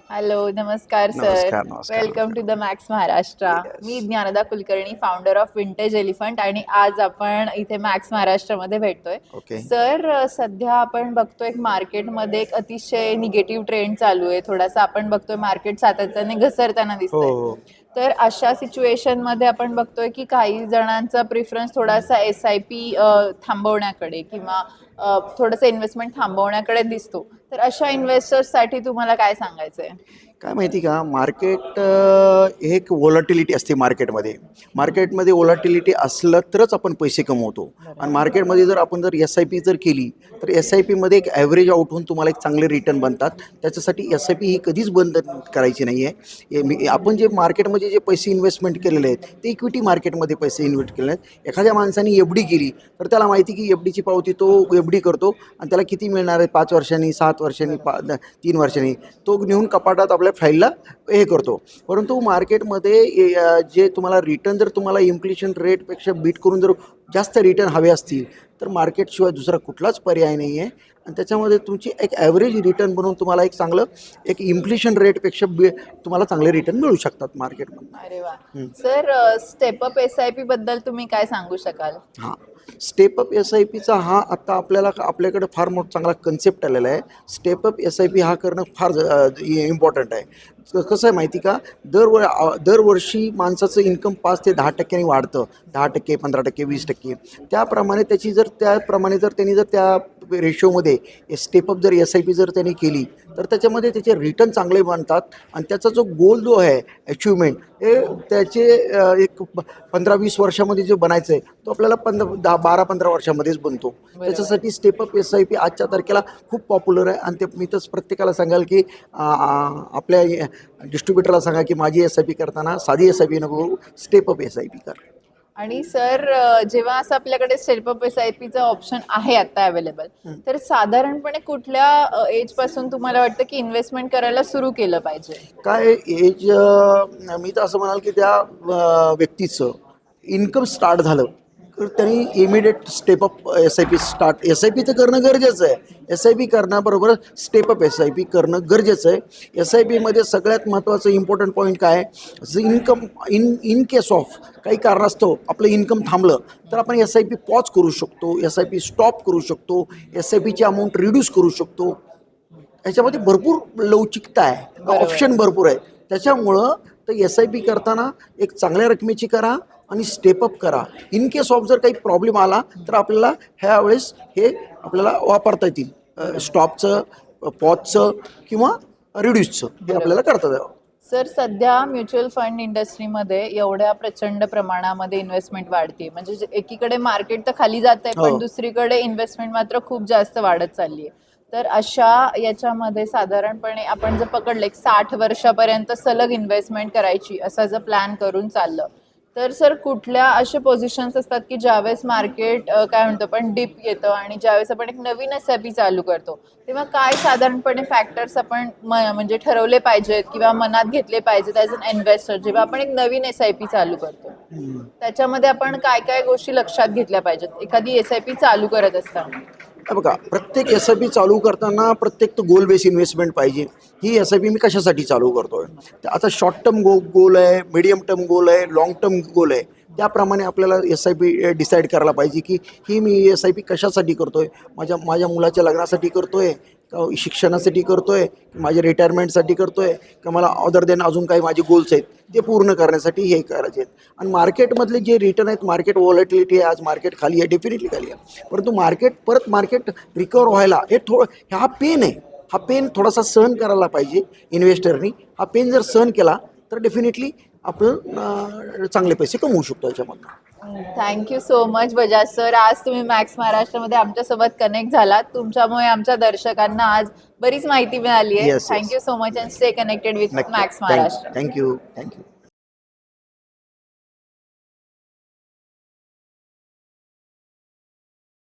Hello, नमस्कार sir. नमस्कार, नमस्कार, वेलकम टू द नमस्कार. मॅक्स महाराष्ट्र. मी yes. Dnyanada Kulkarni, founder of Vintage Elephant आणि आज आपण इथे मॅक्स महाराष्ट्रामध्ये भेटतोय. ओके. सर, सध्या आपण बघतोय मार्केटमध्ये एक अतिशय निगेटिव्ह ट्रेंड चालू आहे. थोडासा आपण बघतोय मार्केट सातत्याने घसरताना हो, दिसतंय. हो. तर अशा सिच्युएशनमध्ये आपण बघतोय की काही जणांचा प्रिफरन्स थोडासा SIP थांबवण्याकडे किंवा थोडंसं इन्व्हेस्टमेंट थांबवण्याकडे दिसतो. तर अशा इन्व्हेस्टर्ससाठी तुम्हाला काय सांगायचंय? काय माहिती का मार्केट एक व्होलॅटिलिटी असते मार्केटमध्ये. मार्केटमध्ये व्होलॅटिलिटी असलं तरच आपण पैसे कमवतो आणि मार्केटमध्ये जर आपण SIP जर केली तर SIPमध्ये एक ॲव्हरेज आउट होऊन तुम्हाला एक चांगले रिटर्न बनतात. त्याच्यासाठी SIP ही कधीच बंद करायची नाही आहे. आपण जे मार्केटमध्ये जे पैसे इन्व्हेस्टमेंट केलेले आहेत ते इक्विटी मार्केटमध्ये पैसे इन्व्हेस्ट केलेले आहेत. एखाद्या माणसाने FD केली तर त्याला माहिती की FDची पावती तो FD करतो आणि त्याला किती मिळणार आहे 5 वर्षांनी, 7 वर्षांनी, 3 वर्षांनी तो नेऊन कपाटात आपल्या फाईलला हे करतो. परंतु मार्केटमध्ये जे तुम्हाला रिटर्न जर तुम्हाला इन्फ्लेशन रेटपेक्षा बीट करून जर जास्त रिटर्न हवे असतील तर मार्केटशिवाय दुसरा कुठलाच पर्याय नाही आहे आणि त्याच्यामध्ये तुमची एक ॲव्हरेज रिटर्न बनवून तुम्हाला एक चांगलं एक इन्फ्लेशन रेटपेक्षा तुम्हाला चांगले रिटर्न मिळू शकतात मार्केटमध्ये. अरे वा. सर, स्टेप अप SIP बद्दल तुम्ही काय सांगू शकाल? हां, स्टेप अप SIPचा हा आत्ता आपल्याकडे फार मोठा चांगला कन्सेप्ट आलेला आहे. स्टेप अप SIP हा करणं फार इम्पॉर्टंट आहे. कसं आहे माहिती का, दरवर्षी माणसाचं इन्कम 5 ते 10% वाढतं. 10%, 15%, 20%. त्याप्रमाणे जर त्यांनी त्या रेशोमध्ये स्टेपअप जर SIP जर त्यांनी केली तर त्याच्यामध्ये त्याचे रिटर्न चांगले बनतात आणि त्याचा जो गोल जो आहे अचिव्हमेंट हे त्याचे एक 15-20 वर्षामध्ये जो बनायचं आहे तो आपल्याला 12-15 वर्षामध्येच बनतो. त्याच्यासाठी स्टेपअप SIP आजच्या तारखेला खूप पॉप्युलर आहे आणि मी तर प्रत्येकाला सांगाल की आपल्या डिस्ट्रीब्युटरला सांगा की माझी SIP करताना साधी SIP नको, स्टेपअप SIP कर. आणि सर, जेव्हा असं आपल्याकडे स्टेप अप SIPचं ऑप्शन आहे आता अवेलेबल, तर साधारणपणे कुठल्या एज पासून तुम्हाला वाटतं की इन्व्हेस्टमेंट करायला सुरू केलं पाहिजे? काय एज मी तर असं म्हणाल की त्या व्यक्तीचं इन्कम स्टार्ट झालं तर त्यांनी इमिडिएट स्टेपअप SIP SIP तर करणं गरजेचं आहे. SIP करण्याबरोबर स्टेपअप SIP करणं गरजेचं आहे. SIPमध्ये सगळ्यात महत्त्वाचं इम्पॉर्टंट पॉईंट काय आहे, इन्कम इन केस ऑफ काही कारणास्तव आपलं इन्कम थांबलं तर आपण SIP पॉज करू शकतो, SIP स्टॉप करू शकतो, SIPची अमाऊंट रिड्यूस करू शकतो. याच्यामध्ये भरपूर लवचिकता आहे, ऑप्शन भरपूर आहे. त्याच्यामुळं तर SIP करताना एक चांगल्या रकमेची करा आणि स्टेपअप करा. इन केस ऑफ जर काही प्रॉब्लेम आला तर आपल्याला ह्यावेळेस हे आपल्याला वापरता येतील, स्टॉपचं, पॉजचं किंवा रिड्यूसचं हे आपल्याला करता यावं. सर, सध्या म्युच्युअल फंड इंडस्ट्रीमध्ये एवढ्या प्रचंड प्रमाणामध्ये इन्व्हेस्टमेंट वाढते, म्हणजे एकीकडे मार्केट तर खाली जात आहे पण दुसरीकडे इन्व्हेस्टमेंट मात्र खूप जास्त वाढत चालली आहे. तर अशा याच्यामध्ये साधारणपणे आपण जर पकडलं 60 वर्षापर्यंत सलग इन्व्हेस्टमेंट करायची असा जर प्लॅन करून चाललं तर सर कुठल्या असे पोझिशन्स असतात की ज्यावेळेस मार्केट काय म्हणतो पण डिप येतं आणि ज्यावेळेस आपण एक नवीन SIP चालू करतो तेव्हा काय साधारणपणे फॅक्टर्स आपण म्हणजे ठरवले पाहिजेत किंवा मनात घेतले पाहिजेत ॲज अन इन्व्हेस्टर जेव्हा आपण एक नवीन SIP चालू करतो त्याच्यामध्ये आपण काय काय गोष्टी लक्षात घेतल्या पाहिजेत एखादी SIP चालू करत असताना? बघा, प्रत्येक SIP चालू करताना प्रत्येक तो गोल बेस इन्व्हेस्टमेंट पाहिजे. ही SIP मी कशासाठी चालू करतोय, आता शॉर्ट टर्म गोल आहे, मीडियम टर्म गोल आहे, लाँग टर्म गोल आहे. त्याप्रमाणे आपल्याला SIP डिसाईड करायला पाहिजे की ही मी SIP कशासाठी करतोय. माझ्या मुलाच्या लग्नासाठी करतोय का, शिक्षणासाठी करतोय, माझ्या रिटायरमेंटसाठी करतोय का, मला अदर देन अजून काही माझे गोल्स आहेत ते पूर्ण करण्यासाठी हे करायचे आहेत. आणि मार्केटमधले जे रिटर्न आहेत, मार्केट व्हॉलेटिलिटी आहे, आज मार्केट खाली आहे, डेफिनेटली खाली आहे, परंतु मार्केट रिकवर व्हायला हा पेन आहे. हा पेन थोडासा सहन करायला पाहिजे इन्व्हेस्टरनी. हा पेन जर सहन केला तर डेफिनेटली आपण चांगले पैसे कमवू शकतो याच्यामधून. Thank you so much Bajaj sir. आज तुम्ही मॅक्स महाराष्ट्रामध्ये आमच्यासोबत कनेक्ट झालात. तुमच्यामुळे आमच्या दर्शकांना आज बरीच माहिती मिळाली आहे. Thank you so much and stay connected with max Maharashtra. Thank you.